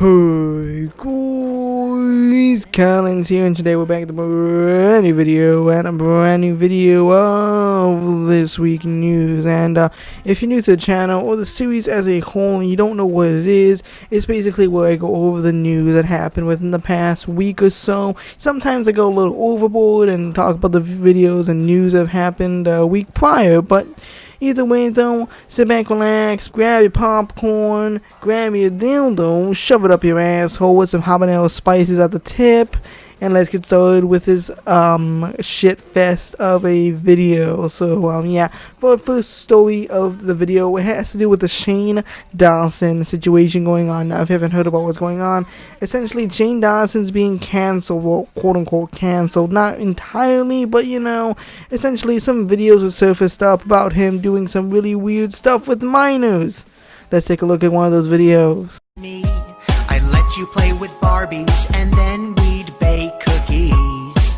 Hey guys, Collins here, and today we're back with a brand new video of this week news. And if you're new to the channel or the series as a whole and you don't know what it is, it's basically where I go over the news that happened within the past week or so. Sometimes I go a little overboard and talk about the videos and news that have happened a week prior, but either way though, sit back, relax, grab your popcorn, grab your dildo, shove it up your asshole with some habanero spices at the tip, and let's get started with this shit fest of a video. So yeah, for the first story of the video, it has to do with the Shane Dawson situation going on. Now, if you haven't heard about what's going on, essentially Shane Dawson's being cancelled, well, quote unquote cancelled, not entirely, but you know, essentially some videos have surfaced up about him doing some really weird stuff with minors. Let's take a look at one of those videos. I let you play with Barbies and then we'd bake cookies.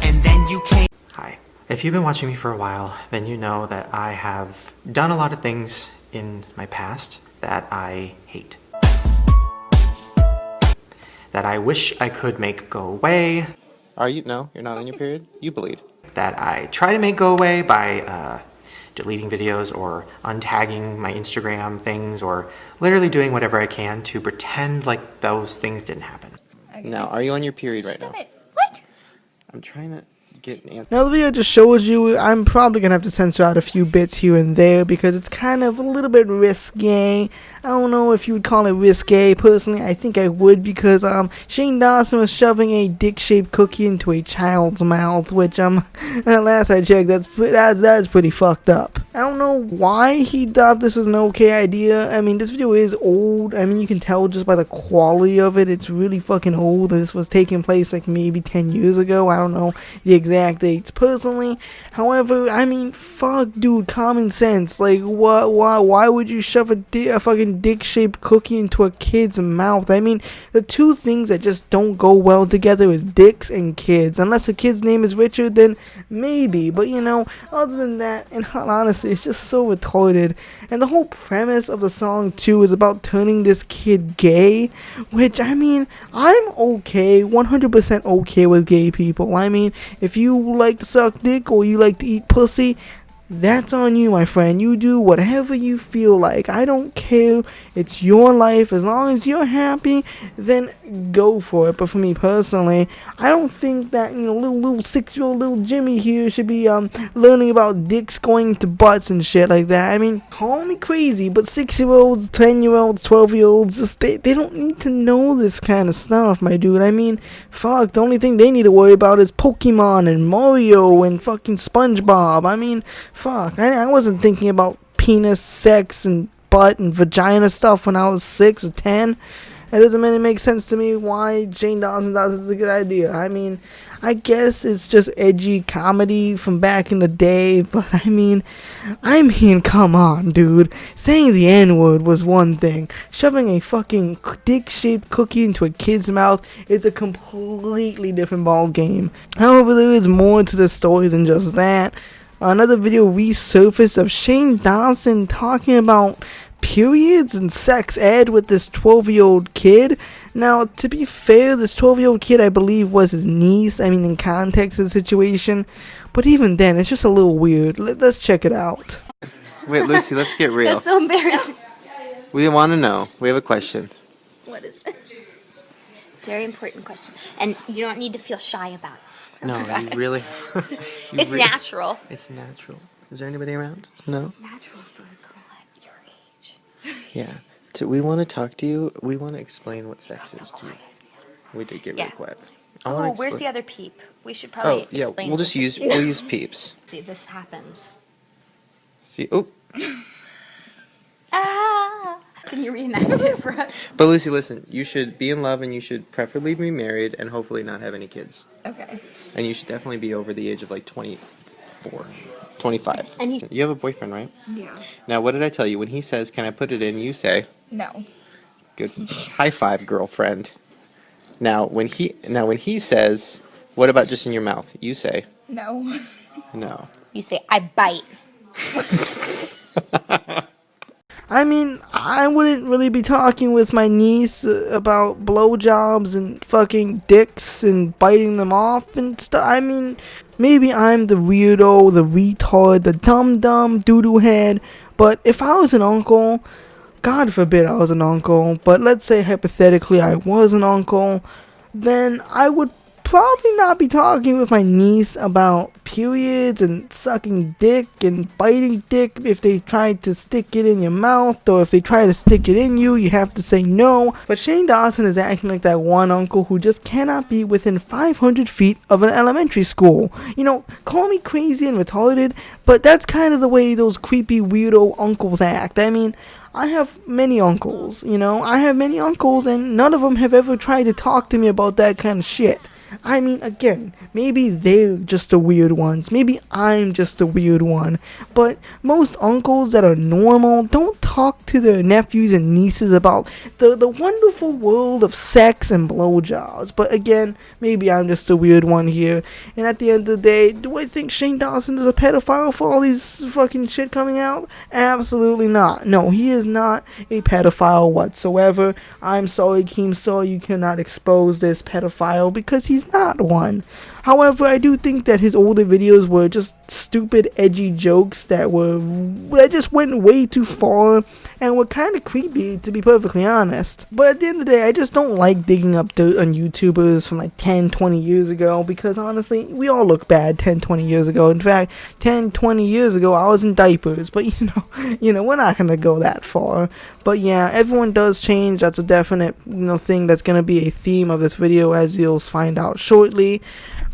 And then you came. Hi. If you've been watching me for a while, then you know that I have done a lot of things in my past that I hate. That I wish I could make go away. Are you? No, you're not on your period? You bleed. That I try to make go away by deleting videos or untagging my Instagram things or literally doing whatever I can to pretend like those things didn't happen. Okay. Now, are you on your period right now? What? I'm trying to get an answer. Now the video just shows you, I'm probably gonna have to censor out a few bits here and there because it's kind of a little bit risque. I don't know if you would call it risque. Personally, I think I would, because Shane Dawson was shoving a dick-shaped cookie into a child's mouth, which last I checked, that's pretty fucked up. I don't know why he thought this was an okay idea. I mean, this video is old. I mean, you can tell just by the quality of it. It's really fucking old. This was taking place like maybe 10 years ago. I don't know the exact dates personally. However, I mean, fuck, dude, common sense. Like, why would you shove a fucking dick-shaped cookie into a kid's mouth? I mean, the two things that just don't go well together is dicks and kids. Unless a kid's name is Richard, then maybe. But you know, other than that, in all honesty, it's just so retarded. And the whole premise of the song too is about turning this kid gay, which, I mean, I'm okay, 100% okay with gay people. I mean, if you like to suck dick or you like to eat pussy, that's on you, my friend. You do whatever you feel like. I don't care. It's your life. As long as you're happy, then go for it. But for me personally, I don't think that, you know, little 6-year-old little Jimmy here should be learning about dicks going to butts and shit like that. I mean, call me crazy, but 6-year-olds, 10-year-olds, 12-year-olds, just they don't need to know this kind of stuff, my dude. I mean, fuck, the only thing they need to worry about is Pokemon and Mario and fucking SpongeBob. I mean, fuck, I wasn't thinking about penis, sex, and butt and vagina stuff when I was 6 or 10. It doesn't really make sense to me why Shane Dawson does this is a good idea. I mean, I guess it's just edgy comedy from back in the day, but I mean, come on, dude. Saying the N-word was one thing. Shoving a fucking dick-shaped cookie into a kid's mouth is a completely different ball game. However, there is more to the story than just that. Another video resurfaced of Shane Dawson talking about periods and sex ed with this 12-year-old kid. Now, to be fair, this 12-year-old kid, I believe, was his niece. I mean, in context of the situation. But even then, it's just a little weird. Let's check it out. Wait, Lucy, let's get real. That's so embarrassing. We want to know. We have a question. What is it? Very important question. And you don't need to feel shy about it. No, you really... It's natural. It's natural. Is there anybody around? No? It's natural for a girl at your age. Yeah. So we want to talk to you. We want to explain what sex is to you. We did get really quiet. Oh, where's the other peep? We should probably explain. We'll just use peeps. See, this happens. See, oh. Ah! Can you reenact it for us? But Lucy, listen, you should be in love and you should preferably be married and hopefully not have any kids. Okay. And you should definitely be over the age of like 24, 25. And you have a boyfriend, right? Yeah. Now, what did I tell you? When he says, "Can I put it in?" you say, No. "Good." High five, girlfriend. Now, when he says, "What about just in your mouth?" you say, No. "No." You say, I bite. I mean, I wouldn't really be talking with my niece about blowjobs and fucking dicks and biting them off and stuff. I mean, maybe I'm the weirdo, the retard, the dumb doo-doo head, but if I was an uncle, God forbid I was an uncle, but let's say hypothetically I was an uncle, then I would probably not be talking with my niece about periods and sucking dick and biting dick. If they try to stick it in your mouth, or if they try to stick it in you, you have to say no. But Shane Dawson is acting like that one uncle who just cannot be within 500 feet of an elementary school. You know, call me crazy and retarded, but that's kind of the way those creepy weirdo uncles act. I mean, I have many uncles, and none of them have ever tried to talk to me about that kind of shit. I mean, again, maybe they're just the weird ones. Maybe I'm just the weird one. But most uncles that are normal don't talk to their nephews and nieces about the wonderful world of sex and blowjobs. But again, maybe I'm just the weird one here. And at the end of the day, do I think Shane Dawson is a pedophile for all these fucking shit coming out? Absolutely not. No, he is not a pedophile whatsoever. I'm sorry, Keemstar, you cannot expose this pedophile because he's not one. However, I do think that his older videos were just stupid, edgy jokes that just went way too far and were kind of creepy, to be perfectly honest. But at the end of the day, I just don't like digging up dirt on YouTubers from like 10, 20 years ago, because honestly, we all look bad 10, 20 years ago. In fact, 10, 20 years ago, I was in diapers, but we're not gonna go that far. But yeah, everyone does change. That's a definite, thing that's gonna be a theme of this video, as you'll find out shortly.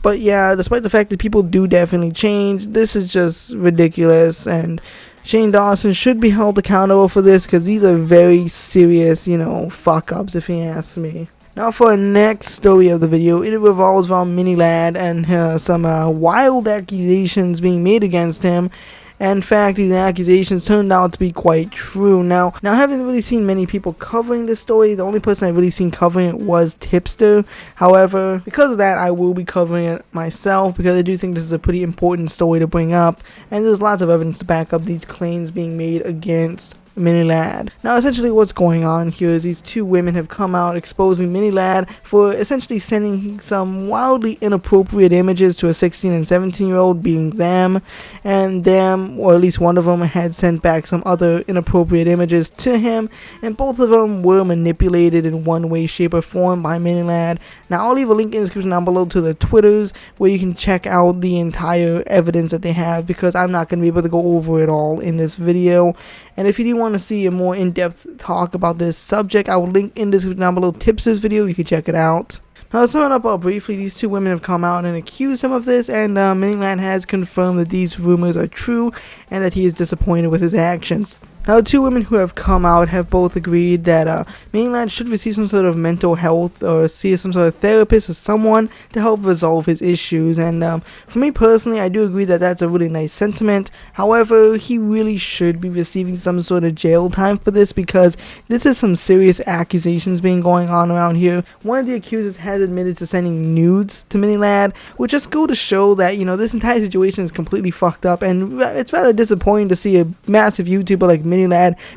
But yeah, despite the fact that people do definitely change, this is just ridiculous, and Shane Dawson should be held accountable for this, because these are very serious, fuck-ups, if you ask me. Now for our next story of the video, it revolves around Minilad and some wild accusations being made against him. And in fact, these accusations turned out to be quite true. Now I haven't really seen many people covering this story. The only person I've really seen covering it was Tipster. However, because of that, I will be covering it myself, because I do think this is a pretty important story to bring up, and there's lots of evidence to back up these claims being made against Minilad. Now essentially what's going on here is these two women have come out exposing Minilad for essentially sending some wildly inappropriate images to a 16 and 17 year old, being them, and them, or at least one of them, had sent back some other inappropriate images to him, and both of them were manipulated in one way, shape, or form by Minilad. Now I'll leave a link in the description down below to their Twitters, where you can check out the entire evidence that they have, because I'm not going to be able to go over it all in this video. And if you do want to see a more in-depth talk about this subject, I will link in the description down below Tips' video. You can check it out. Now let's run up briefly. These two women have come out and accused him of this, and Minilad has confirmed that these rumors are true and that he is disappointed with his actions. Now, the two women who have come out have both agreed that Minilad should receive some sort of mental health or see some sort of therapist or someone to help resolve his issues. And for me personally, I do agree that that's a really nice sentiment. However, he really should be receiving some sort of jail time for this, because this is some serious accusations being going on around here. One of the accusers has admitted to sending nudes to Minilad, which just go to show that, this entire situation is completely fucked up, and it's rather disappointing to see a massive YouTuber like Minilad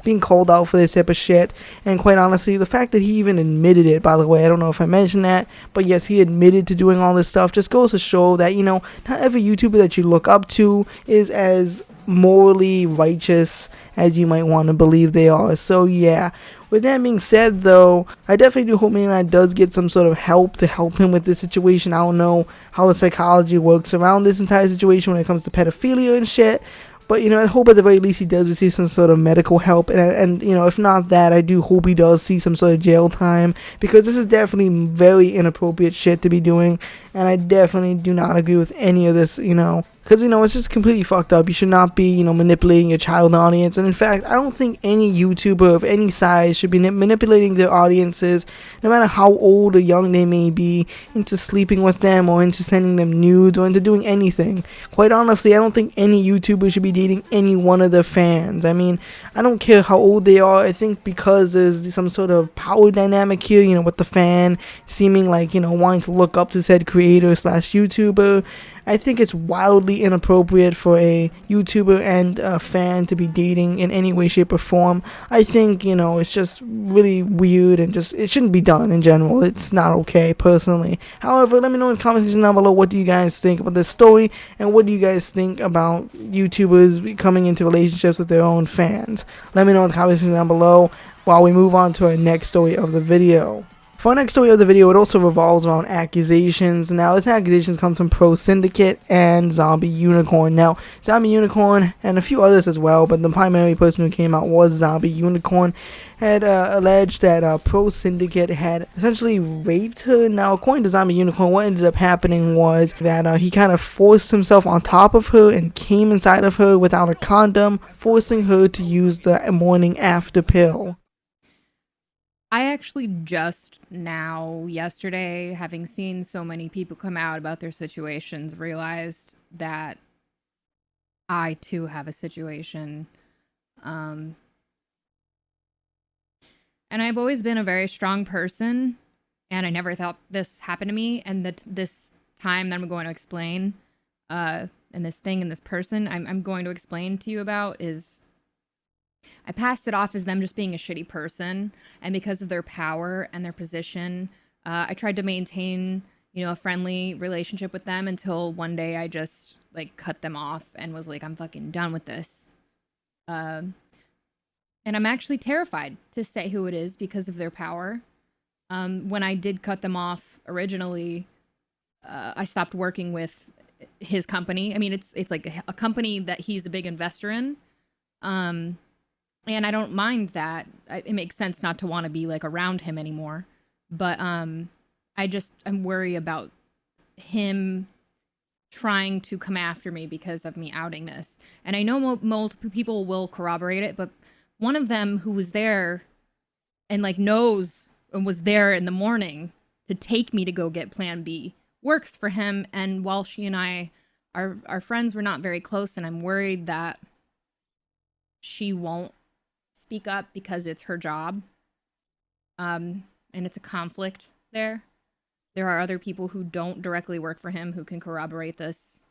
being called out for this type of shit. And quite honestly, the fact that he even admitted it, by the way, I don't know if I mentioned that, but yes, he admitted to doing all this stuff, just goes to show that, not every YouTuber that you look up to is as morally righteous as you might want to believe they are. So yeah, with that being said though, I definitely do hope Minilad does get some sort of help to help him with this situation. I don't know how the psychology works around this entire situation when it comes to pedophilia and shit, but I hope at the very least he does receive some sort of medical help, and if not that, I do hope he does see some sort of jail time, because this is definitely very inappropriate shit to be doing, and I definitely do not agree with any of this, because it's just completely fucked up. You should not be manipulating your child audience, and in fact, I don't think any YouTuber of any size should be manipulating their audiences, no matter how old or young they may be, into sleeping with them, or into sending them nudes, or into doing anything. Quite honestly, I don't think any YouTuber should be dating any one of their fans. I mean, I don't care how old they are. I think because there's some sort of power dynamic here, with the fan seeming like wanting to look up to said creator slash YouTuber, I think it's wildly inappropriate for a YouTuber and a fan to be dating in any way, shape, or form. I think, it's just really weird and just, it shouldn't be done in general. It's not okay, personally. However, let me know in the comment section down below, what do you guys think about this story, and what do you guys think about YouTubers coming into relationships with their own fans? Let me know in the comment section down below while we move on to our next story of the video. For our next story of the video, it also revolves around accusations. Now, this accusations comes from Pro Syndicate and Zombie Unicorn. Now, Zombie Unicorn and a few others as well, but the primary person who came out was Zombie Unicorn, had alleged that Pro Syndicate had essentially raped her. Now, according to Zombie Unicorn, what ended up happening was that he kind of forced himself on top of her and came inside of her without a condom, forcing her to use the morning after pill. I actually just now, yesterday, having seen so many people come out about their situations, realized that I too have a situation. And I've always been a very strong person, and I never thought this happened to me. And that this time that I'm going to explain, and this thing and this person I'm going to explain to you about is, I passed it off as them just being a shitty person, and because of their power and their position, I tried to maintain, a friendly relationship with them until one day I just, cut them off and was like, I'm fucking done with this. And I'm actually terrified to say who it is because of their power. When I did cut them off originally, I stopped working with his company. I mean, it's like a company that he's a big investor in. And I don't mind that. It makes sense not to want to be around him anymore. But I'm worried about him trying to come after me because of me outing this. And I know multiple people will corroborate it, but one of them who was there and knows and was there in the morning to take me to go get Plan B works for him. And while she and I, our friends were not very close, and I'm worried that she won't speak up because it's her job, and it's a conflict there. There are other people who don't directly work for him who can corroborate this.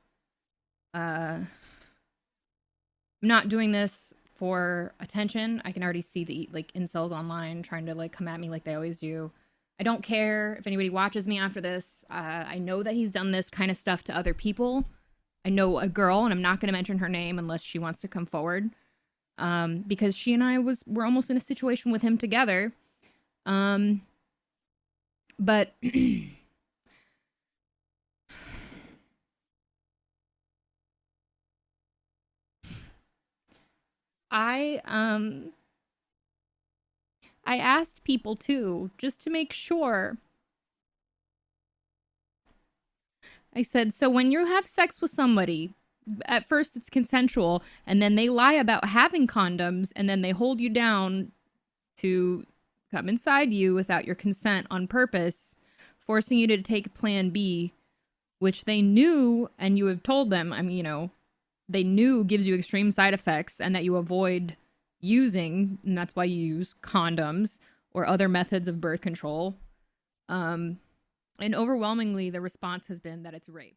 I'm not doing this for attention. I can already see the incels online trying to come at me like they always do. I don't care if anybody watches me after this. I know that he's done this kind of stuff to other people. I know a girl, and I'm not going to mention her name unless she wants to come forward. Because she and I were almost in a situation with him together. But I asked people too, just to make sure. I said, so when you have sex with somebody, at first it's consensual, and then they lie about having condoms, and then they hold you down to come inside you without your consent on purpose, forcing you to take Plan B, which they knew, and you have told them, they knew gives you extreme side effects and that you avoid using, and that's why you use condoms or other methods of birth control. And overwhelmingly, the response has been that it's rape.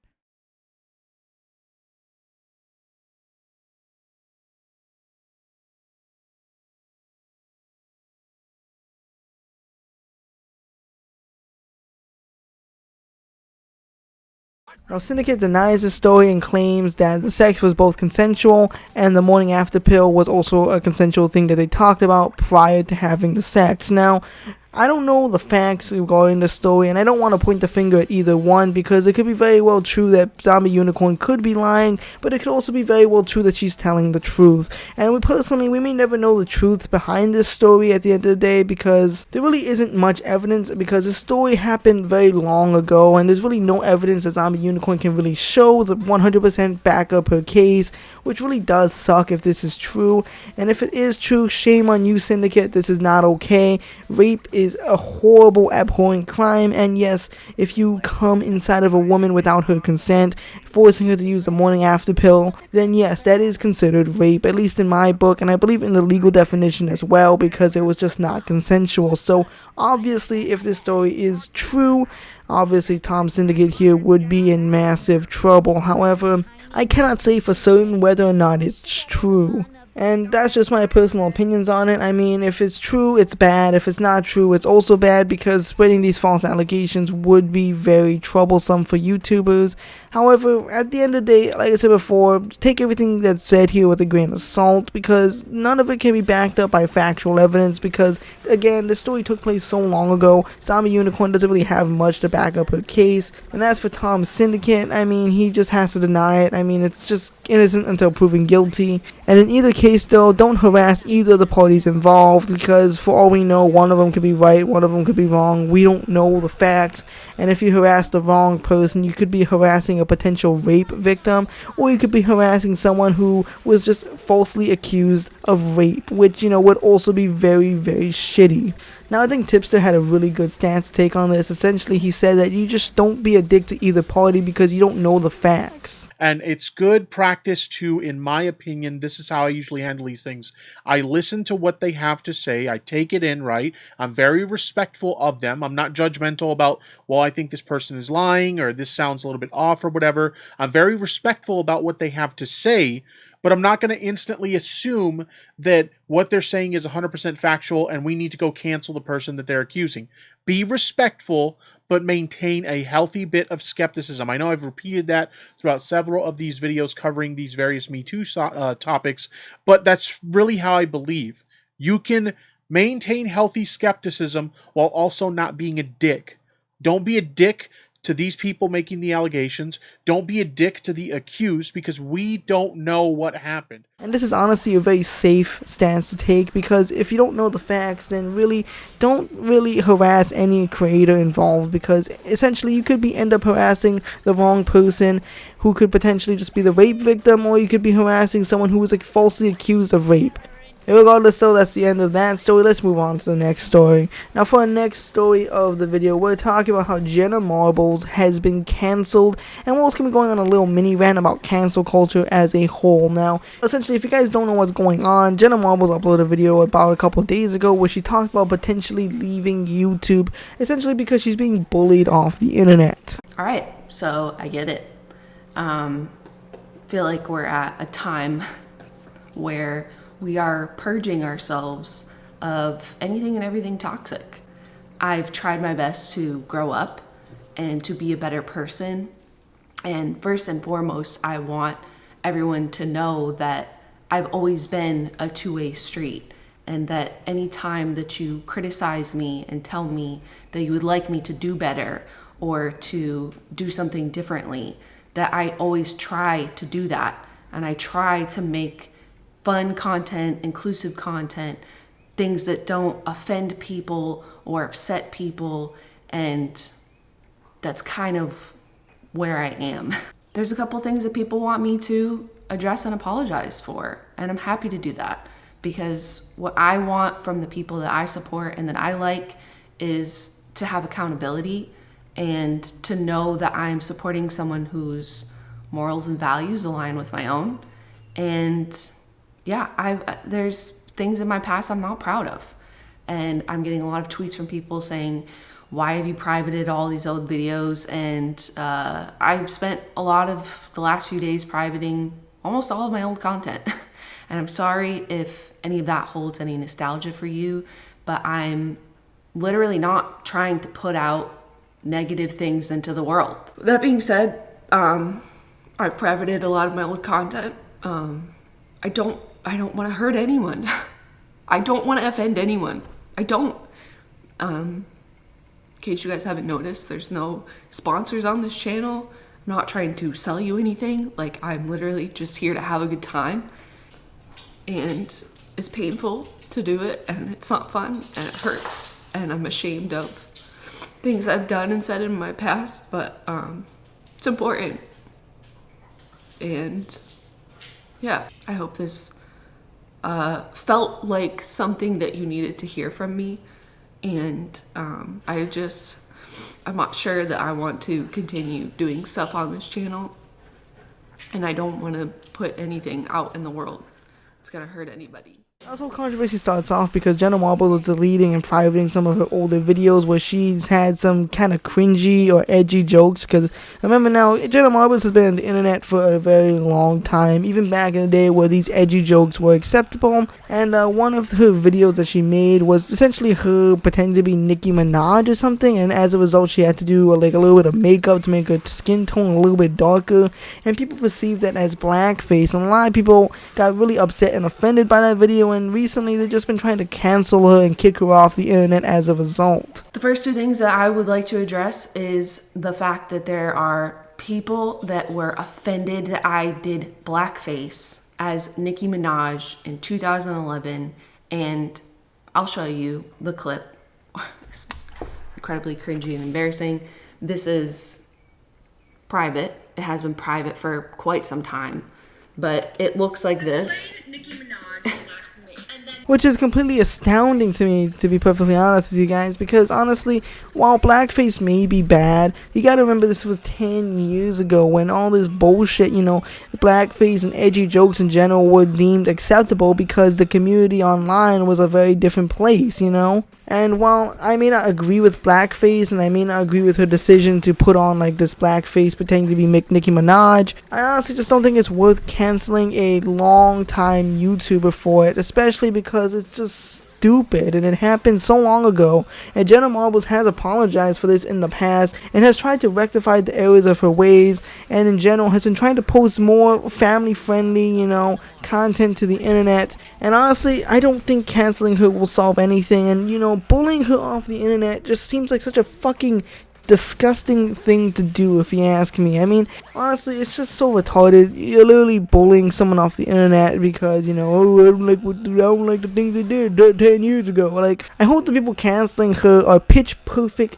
Now, Syndicate denies the story and claims that the sex was both consensual, and the morning after pill was also a consensual thing that they talked about prior to having the sex. Now, I don't know the facts regarding the story, and I don't want to point the finger at either one, because it could be very well true that Zombie Unicorn could be lying, but it could also be very well true that she's telling the truth. And we may never know the truth behind this story at the end of the day, because there really isn't much evidence, because this story happened very long ago, and there's really no evidence that Zombie Unicorn can really show the 100% back up her case, which really does suck if this is true. And if it is true, shame on you, Syndicate. This is not okay. Rape is a horrible, abhorrent crime. And yes, if you come inside of a woman without her consent, forcing her to use the morning after pill, then yes, that is considered rape, at least in my book, and I believe in the legal definition as well, because it was just not consensual. So obviously, if this story is true, obviously Tom Syndicate here would be in massive trouble. However, I cannot say for certain whether or not it's true. And that's just my personal opinions on it. I mean, if it's true, it's bad. If it's not true, it's also bad, because spreading these false allegations would be very troublesome for YouTubers. However, at the end of the day, like I said before, take everything that's said here with a grain of salt, because none of it can be backed up by factual evidence, because, again, this story took place so long ago. Zombie Unicorn doesn't really have much to back up her case. And as for Tom Syndicate, I mean, he just has to deny it. I mean, it's just innocent until proven guilty. And in either case, though, don't harass either of the parties involved, because for all we know, one of them could be right, one of them could be wrong. We don't know the facts. And if you harass the wrong person, you could be harassing a potential rape victim, or you could be harassing someone who was just falsely accused of rape, which, would also be very, very shitty. Now, I think Tipster had a really good stance to take on this. Essentially, he said that you just don't be a dick to either party because you don't know the facts. And it's good practice to, in my opinion, this is how I usually handle these things. I listen to what they have to say. I take it in, right? I'm very respectful of them. I'm not judgmental about, well, I think this person is lying or this sounds a little bit off or whatever. I'm very respectful about what they have to say, but I'm not going to instantly assume that what they're saying is 100% factual and we need to go cancel the person that they're accusing. Be respectful, but maintain a healthy bit of skepticism. I know I've repeated that throughout several of these videos covering these various Me Too topics, but that's really how I believe. You can maintain healthy skepticism while also not being a dick. Don't be a dick to these people making the allegations. Don't be a dick to the accused, because we don't know what happened. And this is honestly a very safe stance to take, because if you don't know the facts, then really don't really harass any creator involved, because essentially you could end up harassing the wrong person who could potentially just be the rape victim, or you could be harassing someone who was falsely accused of rape. Regardless, though, that's the end of that story. Let's move on to the next story. Now, for our next story of the video, we're talking about how Jenna Marbles has been cancelled, and we're also going to be going on a little mini rant about cancel culture as a whole. Now, essentially, if you guys don't know what's going on, Jenna Marbles uploaded a video about a couple of days ago where she talked about potentially leaving YouTube, essentially because she's being bullied off the internet. Alright, so I get it. Feel like we're at a time where we are purging ourselves of anything and everything toxic. I've tried my best to grow up and to be a better person. And first and foremost, I want everyone to know that I've always been a two-way street, and that any time that you criticize me and tell me that you would like me to do better or to do something differently, that I always try to do that. And I try to make fun content, inclusive content, things that don't offend people or upset people, and that's kind of where I am. There's a couple things that people want me to address and apologize for, and I'm happy to do that, because what I want from the people that I support and that I like is to have accountability and to know that I'm supporting someone whose morals and values align with my own. And yeah, there's things in my past I'm not proud of. And I'm getting a lot of tweets from people saying, why have you privated all these old videos? And I've spent a lot of the last few days privating almost all of my old content. And I'm sorry if any of that holds any nostalgia for you, but I'm literally not trying to put out negative things into the world. That being said, I've privated a lot of my old content. I don't want to hurt anyone. I don't want to offend anyone. I don't. In case you guys haven't noticed, there's no sponsors on this channel. I'm not trying to sell you anything. Like, I'm literally just here to have a good time. And it's painful to do it, and it's not fun, and it hurts. And I'm ashamed of things I've done and said in my past, but it's important. And yeah, I hope this felt like something that you needed to hear from me, And I'm not sure that I want to continue doing stuff on this channel. And I don't want to put anything out in the world. It's going to hurt anybody. This whole controversy starts off because Jenna Marbles was deleting and privating some of her older videos where she's had some kind of cringy or edgy jokes. Because remember now, Jenna Marbles has been on the internet for a very long time, even back in the day where these edgy jokes were acceptable. And one of her videos that she made was essentially her pretending to be Nicki Minaj or something, and as a result she had to do like a little bit of makeup to make her skin tone a little bit darker, and people perceived that as blackface, and a lot of people got really upset and offended by that video, and recently they've just been trying to cancel her and kick her off the internet as a result. The first two things that I would like to address is the fact that there are people that were offended that I did blackface as Nicki Minaj in 2011, and I'll show you the clip. It's incredibly cringy and embarrassing. This is private. It has been private for quite some time, but it looks like this. Which is completely astounding to me, to be perfectly honest with you guys, because honestly, while blackface may be bad, you gotta remember this was 10 years ago when all this bullshit, you know, blackface and edgy jokes in general were deemed acceptable because the community online was a very different place, you know? And while I may not agree with blackface, and I may not agree with her decision to put on like this blackface pretending to be Nicki Minaj, I honestly just don't think it's worth canceling a long-time YouTuber for it, especially because it's just stupid and it happened so long ago, and Jenna Marbles has apologized for this in the past and has tried to rectify the errors of her ways, and in general has been trying to post more family friendly, you know, content to the internet. And honestly, I don't think canceling her will solve anything, and you know, bullying her off the internet just seems like such a fucking disgusting thing to do, if you ask me. I mean, honestly, it's just so retarded. You're literally bullying someone off the internet because, you know, oh, I don't like the things they did 10 years ago. Like, I hope the people canceling her are pitch perfect,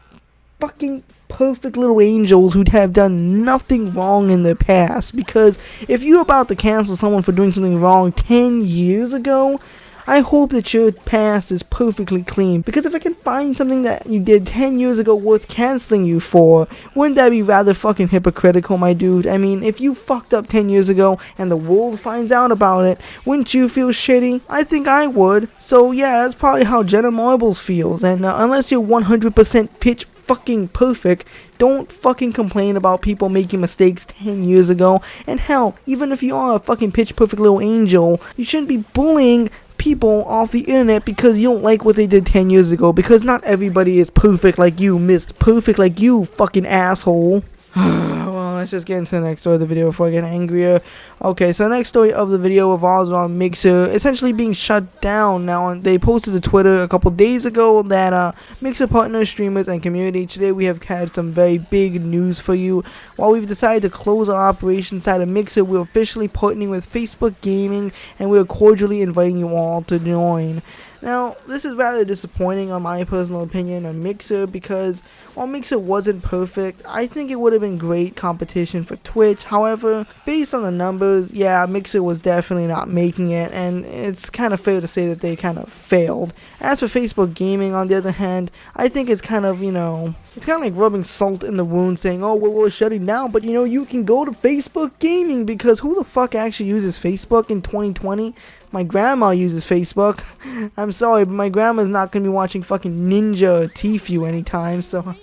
fucking perfect little angels who'd have done nothing wrong in their past. Because if you're about to cancel someone for doing something wrong 10 years ago, I hope that your past is perfectly clean, because if I can find something that you did 10 years ago worth canceling you for, wouldn't that be rather fucking hypocritical, my dude? I mean, if you fucked up 10 years ago and the world finds out about it, wouldn't you feel shitty? I think I would. So yeah, that's probably how Jenna Marbles feels, and unless you're 100% pitch fucking perfect, don't fucking complain about people making mistakes 10 years ago. And hell, even if you are a fucking pitch perfect little angel, you shouldn't be bullying people off the internet because you don't like what they did 10 years ago, because not everybody is perfect like you, Mr. Perfect like you, fucking asshole. Well, let's just get into the next story of the video before I get angrier. Okay, so the next story of the video revolves around Mixer essentially being shut down. Now, they posted to Twitter a couple days ago that Mixer partners, streamers, and community, today we have had some very big news for you. While we've decided to close our operation side of Mixer, we're officially partnering with Facebook Gaming, and we're cordially inviting you all to join. Now, this is rather disappointing on my personal opinion on Mixer, because while Mixer wasn't perfect, I think it would have been great competition for Twitch. However, based on the numbers, yeah, Mixer was definitely not making it, and it's kind of fair to say that they kind of failed. As for Facebook Gaming, on the other hand, I think it's kind of, you know, it's kind of like rubbing salt in the wound, saying, oh, well, we're shutting down, but you know, you can go to Facebook Gaming, because who the fuck actually uses Facebook in 2020? My grandma uses Facebook. I'm sorry, but my grandma's not gonna be watching fucking Ninja or Tfue anytime, so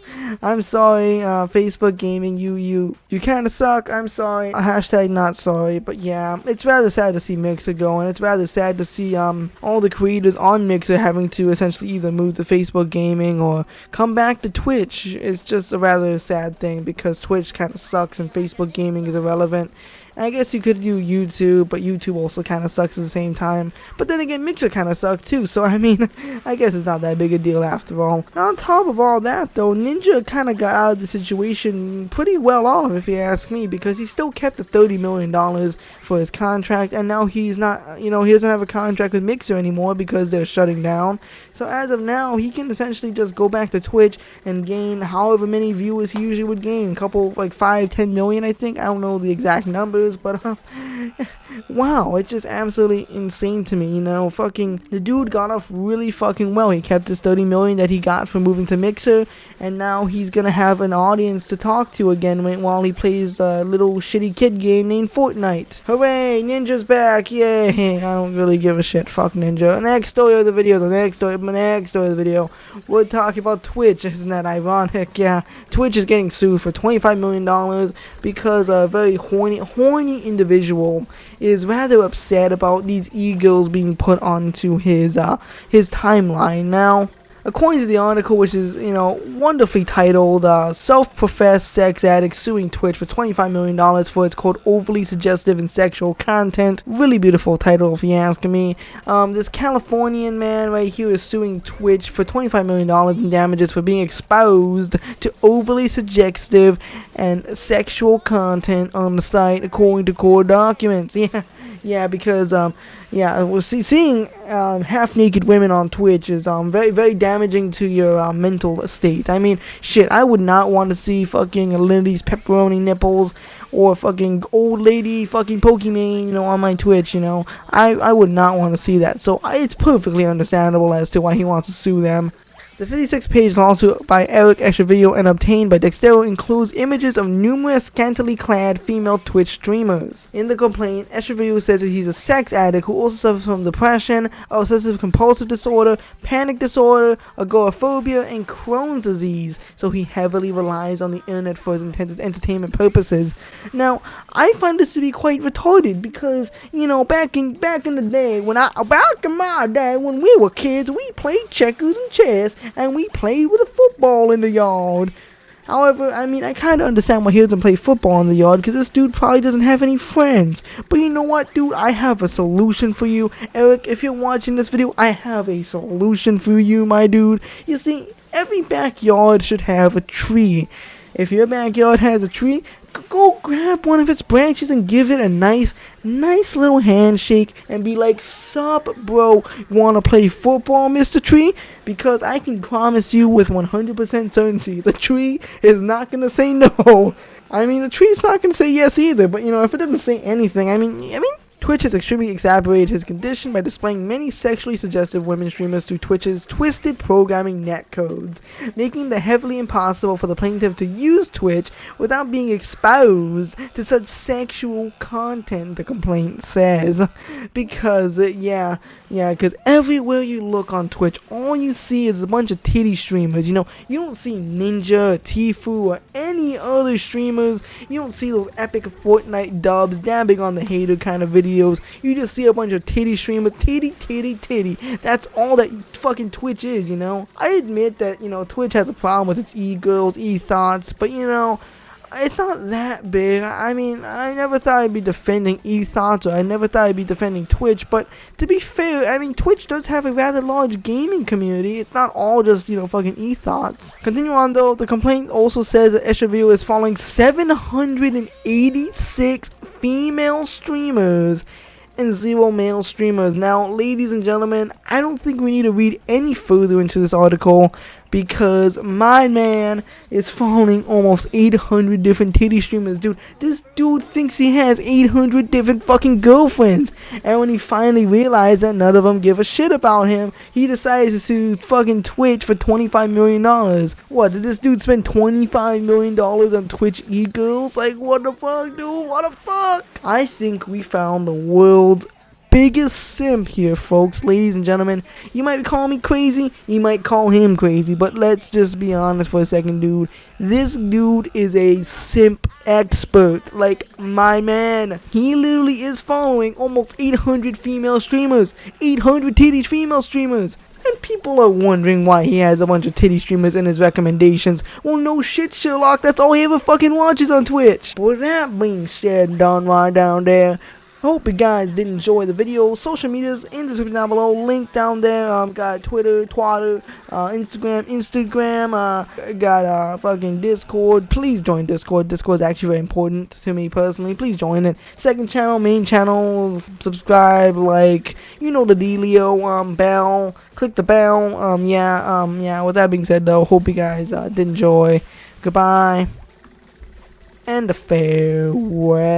I'm sorry, Facebook Gaming, you kind of suck. I'm sorry. Hashtag not sorry, but yeah, it's rather sad to see Mixer go, and it's rather sad to see all the creators on Mixer having to essentially either move to Facebook Gaming or come back to Twitch. It's just a rather sad thing, because Twitch kind of sucks and Facebook Gaming is irrelevant. I guess you could do YouTube, but YouTube also kind of sucks at the same time. But then again, Mixer kind of sucked too, so I mean, I guess it's not that big a deal after all. And on top of all that though, Ninja kind of got out of the situation pretty well off, if you ask me, because he still kept the $30 million for his contract, and now he's not, you know, he doesn't have a contract with Mixer anymore because they're shutting down. So as of now, he can essentially just go back to Twitch and gain however many viewers he usually would gain, a couple, like 5-10 million, I think. I don't know the exact numbers, is, but wow, it's just absolutely insane to me, you know. Fucking the dude got off really fucking well. He kept his 30 million that he got from moving to Mixer, and now he's gonna have an audience to talk to again while he plays a little shitty kid game named Fortnite. Hooray, Ninja's back, yay. I don't really give a shit, fuck Ninja. Next story of the video, the next story of the video, we're talking about Twitch. Isn't that ironic? Yeah, Twitch is getting sued for $25 million because a very horny individual is rather upset about these e-girls being put onto his timeline. Now, according to the article, which is, you know, wonderfully titled, Self-Professed Sex Addict Suing Twitch for $25 million for its, quote, overly suggestive and sexual content. Really beautiful title, if you ask me. This Californian man right here is suing Twitch for $25 million in damages for being exposed to overly suggestive and sexual content on the site, according to court documents. Yeah, because, we're seeing half-naked women on Twitch is very, very damaging to your mental state. I mean, shit, I would not want to see fucking Lindy's pepperoni nipples or fucking old lady fucking Pokemon, you know, on my Twitch, you know. I would not want to see that, so it's perfectly understandable as to why he wants to sue them. The 56-page lawsuit by Eric Extra Video and obtained by Dextero includes images of numerous scantily clad female Twitch streamers. In the complaint, Extra Video says that he's a sex addict who also suffers from depression, obsessive compulsive disorder, panic disorder, agoraphobia, and Crohn's disease, so he heavily relies on the internet for his intended entertainment purposes. Now, I find this to be quite retarded because, you know, back in the day, back in my day when we were kids, we played checkers and chess, and we played with a football in the yard. However, I mean, I kind of understand why he doesn't play football in the yard, because this dude probably doesn't have any friends. But you know what, dude? I have a solution for you. Eric, if you're watching this video, I have a solution for you, my dude. You see, every backyard should have a tree. If your backyard has a tree, go grab one of its branches and give it a nice little handshake and be like, "Sup, bro, wanna play football, Mr. Tree?" Because I can promise you with 100% certainty, the tree is not gonna say no. I mean, the tree's not gonna say yes either, but you know, if it doesn't say anything, I mean, Twitch has extremely exacerbated his condition by displaying many sexually suggestive women streamers through Twitch's twisted programming netcodes, making it heavily impossible for the plaintiff to use Twitch without being exposed to such sexual content, the complaint says. Because, because everywhere you look on Twitch, all you see is a bunch of titty streamers. You know, you don't see Ninja, Tifu, or any other streamers. You don't see those epic Fortnite dubs dabbing on the hater kind of videos. You just see a bunch of titty streamers, titty. That's all that fucking Twitch is, you know. I admit that, you know, Twitch has a problem with its e-girls, e-thoughts, but you know, it's not that big. I mean, I never thought I'd be defending e-thoughts, or I never thought I'd be defending Twitch, but to be fair, I mean, Twitch does have a rather large gaming community. It's not all just, you know, fucking e-thoughts. Continue on though, the complaint also says that Extra Video is following 786 female streamers and 0 male streamers. Now, ladies and gentlemen, I don't think we need to read any further into this article, because my man is following almost 800 different titty streamers. Dude, this dude thinks he has 800 different fucking girlfriends, and when he finally realized that none of them give a shit about him, he decides to sue fucking Twitch for $25 million. What, did this dude spend $25 million on Twitch e-girls? Like, what the fuck, dude? What the fuck? I think we found the world's biggest simp here, folks. Ladies and gentlemen, you might call me crazy, you might call him crazy, but let's just be honest for a second, dude. This dude is a simp expert, like my man. He literally is following almost 800 female streamers, 800 titty female streamers. And people are wondering why he has a bunch of titty streamers in his recommendations. Well, no shit, Sherlock, that's all he ever fucking watches on Twitch. But with that being said and done right down there, I hope you guys did enjoy the video. Social medias in the description down below. Link down there. Got Twitter, Instagram. Got fucking Discord. Please join Discord. Discord is actually very important to me personally. Please join it. Second channel, main channel. Subscribe. Like, you know the dealio. Bell. Click the bell. Yeah. With that being said, though, hope you guys did enjoy. Goodbye. and farewell.